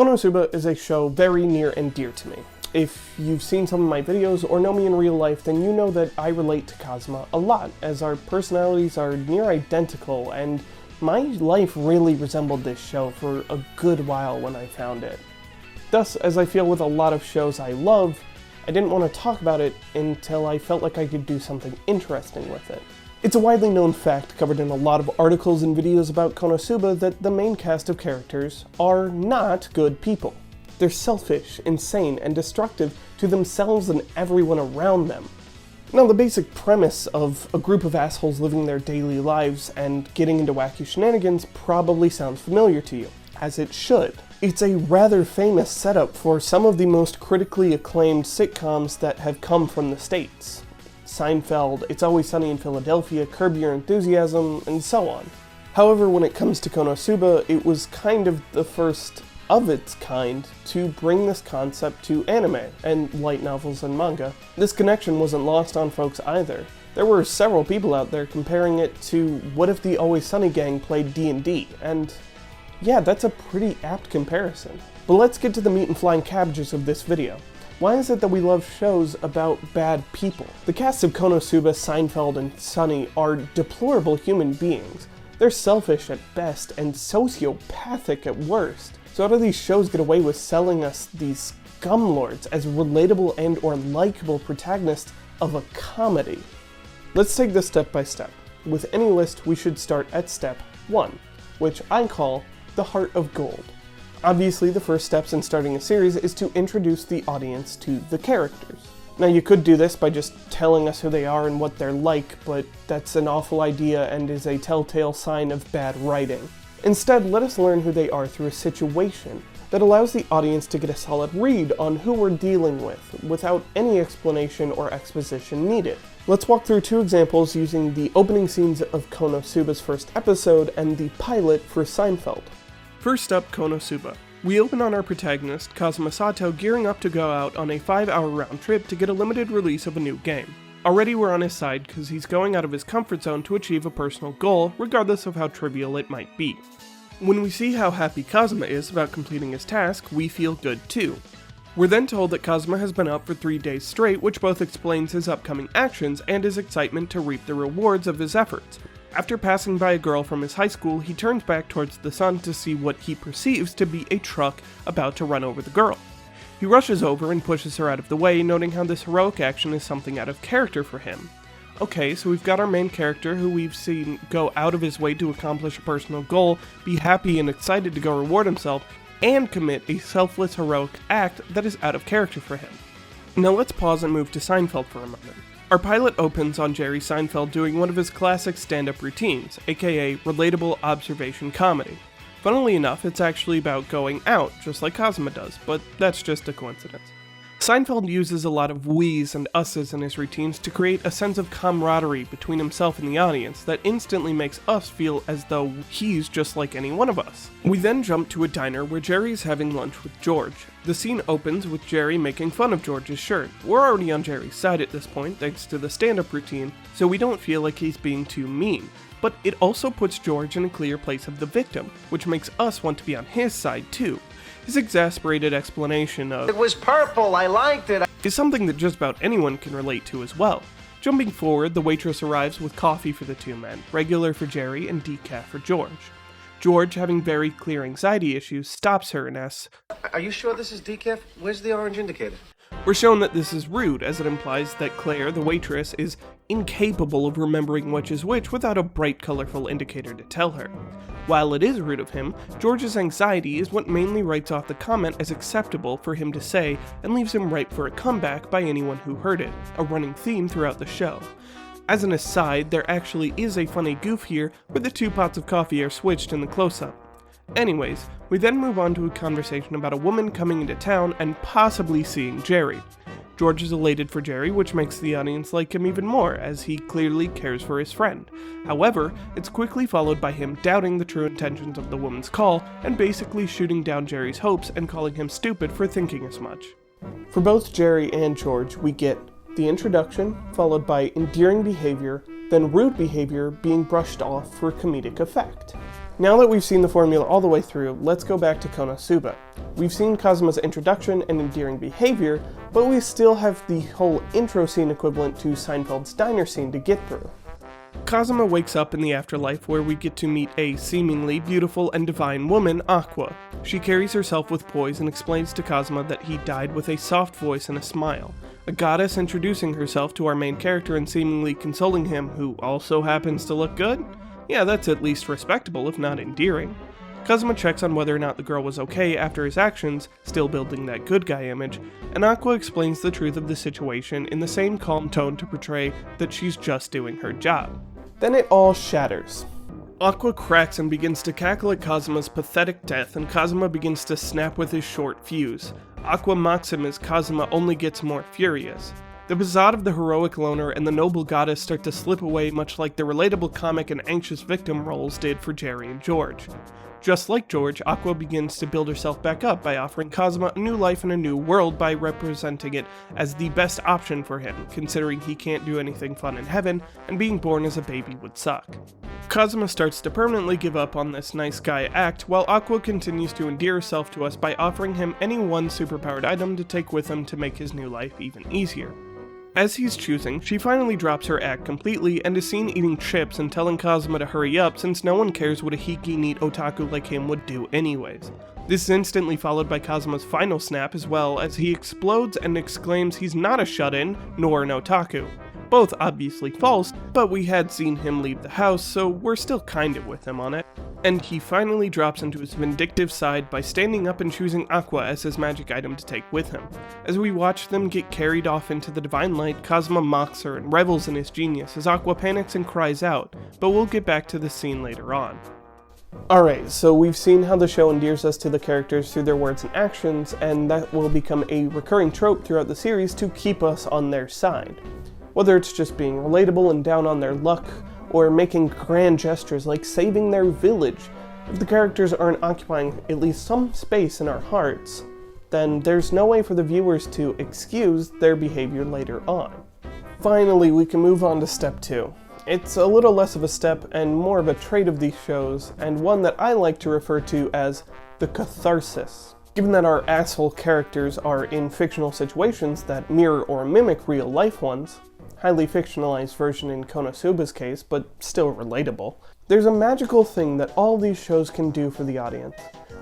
Konosuba is a show very near and dear to me. If you've seen some of my videos or know me in real life, then you know that I relate to Kazuma a lot, as our personalities are near identical, and my life really resembled this show for a good while when I found it. Thus, as I feel with a lot of shows I love, I didn't want to talk about it until I felt like I could do something interesting with it. It's a widely known fact covered in a lot of articles and videos about Konosuba that the main cast of characters are not good people. They're selfish, insane, and destructive to themselves and everyone around them. Now, the basic premise of a group of assholes living their daily lives and getting into wacky shenanigans probably sounds familiar to you, as it should. It's a rather famous setup for some of the most critically acclaimed sitcoms that have come from the States. Seinfeld, It's Always Sunny in Philadelphia, Curb Your Enthusiasm, and so on. However, when it comes to Konosuba, it was kind of the first of its kind to bring this concept to anime and light novels and manga. This connection wasn't lost on folks either. There were several people out there comparing it to what if the Always Sunny gang played D&D, and yeah, that's a pretty apt comparison. But let's get to the meat and flying cabbages of this video. Why is it that we love shows about bad people? The casts of Konosuba, Seinfeld, and Sunny are deplorable human beings. They're selfish at best and sociopathic at worst. So how do these shows get away with selling us these scumlords as relatable and or likable protagonists of a comedy? Let's take this step by step. With any list, we should start at step 1, which I call the heart of gold. Obviously, the first steps in starting a series is to introduce the audience to the characters. Now, you could do this by just telling us who they are and what they're like, but that's an awful idea and is a telltale sign of bad writing. Instead, let us learn who they are through a situation that allows the audience to get a solid read on who we're dealing with, without any explanation or exposition needed. Let's walk through 2 examples using the opening scenes of Konosuba's first episode and the pilot for Seinfeld. First up, Konosuba. We open on our protagonist, Kazuma Sato, gearing up to go out on a 5-hour round trip to get a limited release of a new game. Already we're on his side because he's going out of his comfort zone to achieve a personal goal, regardless of how trivial it might be. When we see how happy Kazuma is about completing his task, we feel good too. We're then told that Kazuma has been up for 3 days straight, which both explains his upcoming actions and his excitement to reap the rewards of his efforts. After passing by a girl from his high school, he turns back towards the sun to see what he perceives to be a truck about to run over the girl. He rushes over and pushes her out of the way, noting how this heroic action is something out of character for him. Okay, so we've got our main character who we've seen go out of his way to accomplish a personal goal, be happy and excited to go reward himself, and commit a selfless heroic act that is out of character for him. Now let's pause and move to Seinfeld for a moment. Our pilot opens on Jerry Seinfeld doing one of his classic stand-up routines, aka relatable observation comedy. Funnily enough, it's actually about going out, just like Kazuma does, but that's just a coincidence. Seinfeld uses a lot of we's and us's in his routines to create a sense of camaraderie between himself and the audience that instantly makes us feel as though he's just like any one of us. We then jump to a diner where Jerry's having lunch with George. The scene opens with Jerry making fun of George's shirt. We're already on Jerry's side at this point thanks to the stand-up routine, so we don't feel like he's being too mean. But it also puts George in a clear place of the victim, which makes us want to be on his side too. His exasperated explanation of "It was purple, I liked it," is something that just about anyone can relate to as well. Jumping forward, the waitress arrives with coffee for the 2 men, regular for Jerry and decaf for George. George, having very clear anxiety issues, stops her and asks, "Are you sure this is decaf? Where's the orange indicator?" We're shown that this is rude, as it implies that Claire, the waitress, is incapable of remembering which is which without a bright, colorful indicator to tell her. While it is rude of him, George's anxiety is what mainly writes off the comment as acceptable for him to say and leaves him ripe for a comeback by anyone who heard it, a running theme throughout the show. As an aside, there actually is a funny goof here where the 2 pots of coffee are switched in the close-up. Anyways, we then move on to a conversation about a woman coming into town and possibly seeing Jerry. George is elated for Jerry, which makes the audience like him even more, as he clearly cares for his friend. However, it's quickly followed by him doubting the true intentions of the woman's call, and basically shooting down Jerry's hopes and calling him stupid for thinking as much. For both Jerry and George, we get the introduction, followed by endearing behavior, then rude behavior being brushed off for comedic effect. Now that we've seen the formula all the way through, let's go back to Konosuba. We've seen Kazuma's introduction and endearing behavior, but we still have the whole intro scene equivalent to Seinfeld's diner scene to get through. Kazuma wakes up in the afterlife where we get to meet a seemingly beautiful and divine woman, Aqua. She carries herself with poise and explains to Kazuma that he died with a soft voice and a smile. A goddess introducing herself to our main character and seemingly consoling him, who also happens to look good? Yeah, that's at least respectable, if not endearing. Kazuma checks on whether or not the girl was okay after his actions, still building that good guy image, and Aqua explains the truth of the situation in the same calm tone to portray that she's just doing her job. Then it all shatters. Aqua cracks and begins to cackle at Kazuma's pathetic death, and Kazuma begins to snap with his short fuse. Aqua mocks him as Kazuma only gets more furious. The facade of the heroic loner and the noble goddess start to slip away, much like the relatable comic and anxious victim roles did for Jerry and George. Just like George, Aqua begins to build herself back up by offering Kazuma a new life and a new world by representing it as the best option for him, considering he can't do anything fun in heaven, and being born as a baby would suck. Kazuma starts to permanently give up on this nice guy act, while Aqua continues to endear herself to us by offering him any one superpowered item to take with him to make his new life even easier. As he's choosing, she finally drops her act completely and is seen eating chips and telling Kazuma to hurry up since no one cares what a hiki neat otaku like him would do anyways. This is instantly followed by Kazuma's final snap as well, as he explodes and exclaims he's not a shut-in, nor an otaku. Both obviously false, but we had seen him leave the house, so we're still kind of with him on it. And he finally drops into his vindictive side by standing up and choosing Aqua as his magic item to take with him. As we watch them get carried off into the divine light, Kazuma mocks her and revels in his genius as Aqua panics and cries out, but we'll get back to this scene later on. Alright, so we've seen how the show endears us to the characters through their words and actions, and that will become a recurring trope throughout the series to keep us on their side. Whether it's just being relatable and down on their luck, or making grand gestures like saving their village, if the characters aren't occupying at least some space in our hearts, then there's no way for the viewers to excuse their behavior later on. Finally, we can move on to step 2. It's a little less of a step and more of a trait of these shows, and one that I like to refer to as the catharsis. Given that our asshole characters are in fictional situations that mirror or mimic real life ones, highly fictionalized version in Konosuba's case, but still relatable, there's a magical thing that all these shows can do for the audience.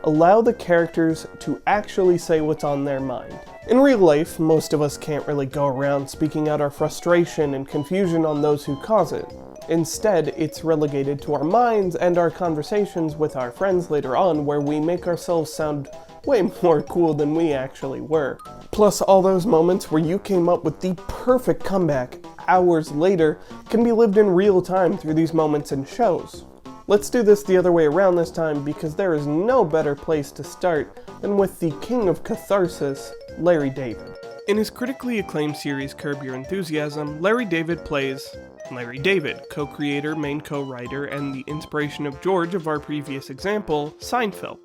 Allow the characters to actually say what's on their mind. In real life, most of us can't really go around speaking out our frustration and confusion on those who cause it. Instead, it's relegated to our minds and our conversations with our friends later on, where we make ourselves sound way more cool than we actually were. Plus, all those moments where you came up with the perfect comeback hours later can be lived in real time through these moments in shows. Let's do this the other way around this time, because there is no better place to start than with the king of catharsis, Larry David. In his critically acclaimed series Curb Your Enthusiasm, Larry David plays Larry David, co-creator, main co-writer, and the inspiration of George of our previous example, Seinfeld.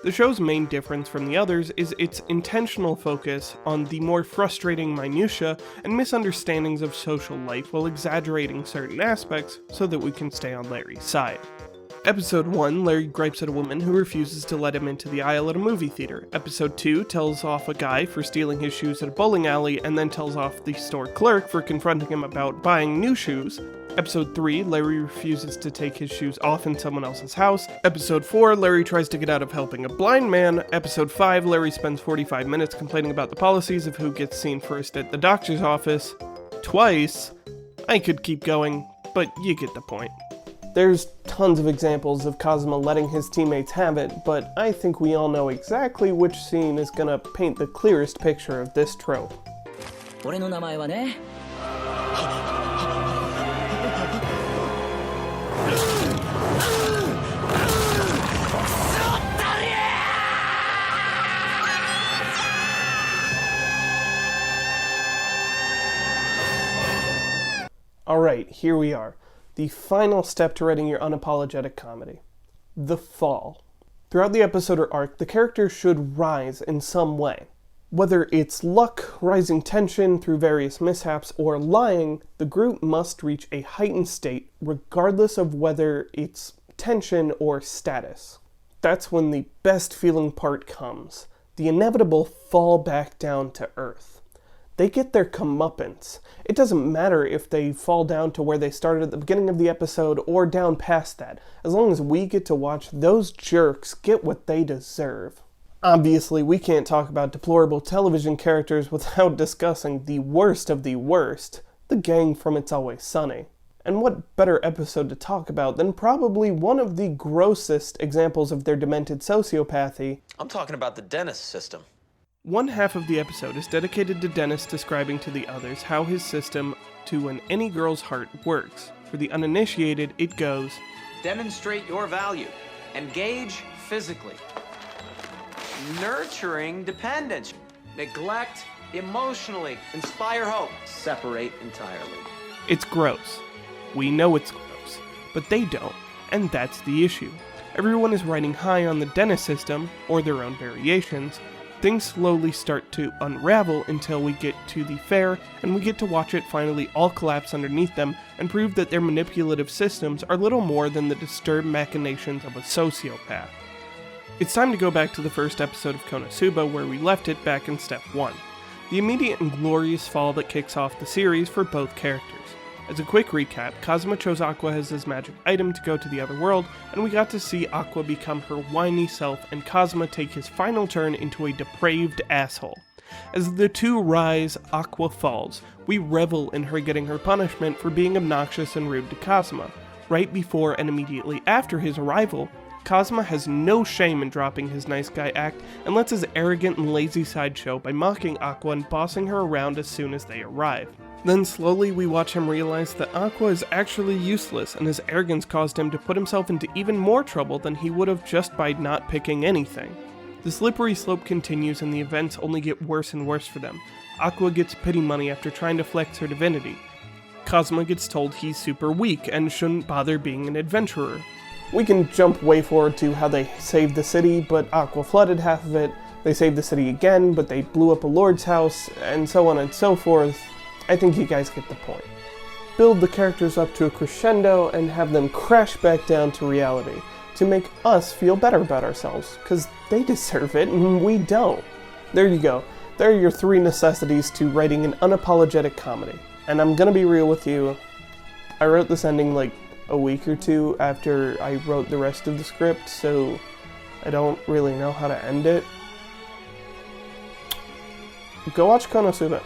The show's main difference from the others is its intentional focus on the more frustrating minutiae and misunderstandings of social life while exaggerating certain aspects so that we can stay on Larry's side. Episode 1, Larry gripes at a woman who refuses to let him into the aisle at a movie theater. Episode 2 tells off a guy for stealing his shoes at a bowling alley and then tells off the store clerk for confronting him about buying new shoes. Episode 3, Larry refuses to take his shoes off in someone else's house. Episode 4, Larry tries to get out of helping a blind man. Episode 5, Larry spends 45 minutes complaining about the policies of who gets seen first at the doctor's office. Twice. I could keep going, but you get the point. There's tons of examples of Kazuma letting his teammates have it, but I think we all know exactly which scene is gonna paint the clearest picture of this trope. Alright, here we are. The final step to writing your unapologetic comedy. The fall. Throughout the episode or arc, the characters should rise in some way. Whether it's luck, rising tension through various mishaps, or lying, the group must reach a heightened state regardless of whether it's attention or status. That's when the best feeling part comes. The inevitable fall back down to earth. They get their comeuppance. It doesn't matter if they fall down to where they started at the beginning of the episode or down past that, as long as we get to watch those jerks get what they deserve. Obviously, we can't talk about deplorable television characters without discussing the worst of the worst, the gang from It's Always Sunny. And what better episode to talk about than probably one of the grossest examples of their demented sociopathy. I'm talking about the Dennis system. One half of the episode is dedicated to Dennis describing to the others how his system to an any girl's heart works. For the uninitiated, it goes, Demonstrate your value. Engage physically. Nurturing dependence. Neglect emotionally. Inspire hope. Separate entirely. It's gross. We know it's gross, but they don't, and that's the issue. Everyone is riding high on the Dennis system, or their own variations. Things slowly start to unravel until we get to the fair, and we get to watch it finally all collapse underneath them and prove that their manipulative systems are little more than the disturbed machinations of a sociopath. It's time to go back to the first episode of Konosuba where we left it back in Step 1. The immediate and glorious fall that kicks off the series for both characters. As a quick recap, Kazuma chose Aqua as his magic item to go to the other world, and we got to see Aqua become her whiny self and Kazuma take his final turn into a depraved asshole. As the two rise, Aqua falls. We revel in her getting her punishment for being obnoxious and rude to Kazuma. Right before and immediately after his arrival, Kazuma has no shame in dropping his nice guy act and lets his arrogant and lazy side show by mocking Aqua and bossing her around as soon as they arrive. Then slowly we watch him realize that Aqua is actually useless and his arrogance caused him to put himself into even more trouble than he would have just by not picking anything. The slippery slope continues and the events only get worse and worse for them. Aqua gets pity money after trying to flex her divinity. Kazuma gets told he's super weak and shouldn't bother being an adventurer. We can jump way forward to how they saved the city, but Aqua flooded half of it. They saved the city again, but they blew up a lord's house, and so on and so forth. I think you guys get the point. Build the characters up to a crescendo and have them crash back down to reality to make us feel better about ourselves, because they deserve it and we don't. There you go. There are your 3 necessities to writing an unapologetic comedy. And I'm gonna be real with you, I wrote this ending like a week or 2 after I wrote the rest of the script, so I don't really know how to end it. Go watch Konosuba.